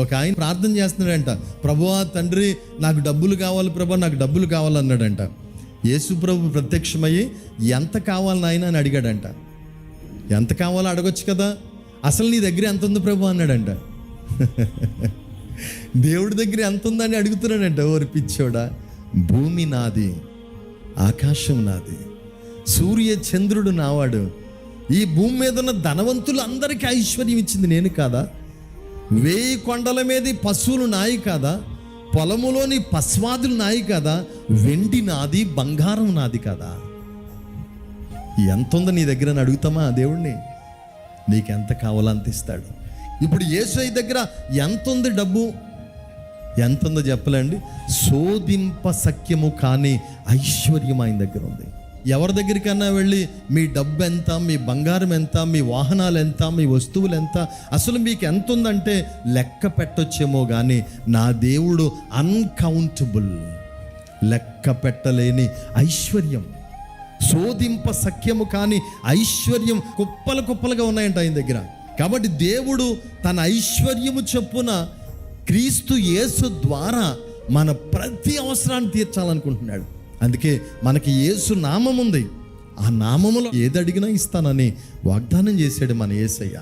ఒక ఆయన ప్రార్థన చేస్తున్నాడంట, ప్రభువా తండ్రి నాకు డబ్బులు కావాలి ప్రభా, నాకు డబ్బులు కావాలన్నాడంట. యేసు ప్రభు ప్రత్యక్షమయ్యి ఎంత కావాలి నాయన అని అడిగాడంట. ఎంత కావాలో అడగొచ్చు కదా, అసలు నీ దగ్గర ఎంత ఉంది ప్రభు అన్నాడంట. దేవుడి దగ్గర ఎంత ఉందని అడుగుతున్నాడంట. ఓరి పిచ్చోడా, భూమి నాది, ఆకాశం నాది, సూర్య చంద్రుడు నావాడు, ఈ భూమి మీద ఉన్న ధనవంతులు అందరికీ ఐశ్వర్యం ఇచ్చింది నేను కాదా? 1000 కొండల మీద పశువులు నాయి కాదా? పొలములోని పశ్వాదులు నాయి కాదా? వెండి నాది, బంగారం నాది కాదా? ఎంత ఉందో నీ దగ్గర అని అడుగుతామా దేవుణ్ణి? నీకెంత కావాలో అంత ఇస్తాడు. ఇప్పుడు యేసయ్య దగ్గర ఎంత ఉంది డబ్బు, ఎంత ఉందో చెప్పలేండి. శోధింప సఖ్యము కానీ ఐశ్వర్యం ఆయన దగ్గర ఉంది. ఎవరి దగ్గరికన్నా వెళ్ళి మీ డబ్బు ఎంత, మీ బంగారం ఎంత, మీ వాహనాలు ఎంత, మీ వస్తువులు ఎంత, అసలు మీకు ఎంత ఉందంటే లెక్క పెట్టొచ్చేమో కానీ నా దేవుడు అన్కౌంటబుల్, లెక్క పెట్టలేని ఐశ్వర్యం. శోధింప సఖ్యము కానీ ఐశ్వర్యం కుప్పలు కుప్పలుగా ఉన్నాయంట ఆయన దగ్గర. కాబట్టి దేవుడు తన ఐశ్వర్యము చొప్పున క్రీస్తు యేసు ద్వారా మన ప్రతి అవసరాన్ని తీర్చాలనుకుంటున్నాడు. అందుకే మనకి యేసు నామం ఉంది, ఆ నామములో ఏది అడిగినా ఇస్తానని వాగ్దానం చేశాడు మన యేసయ్య.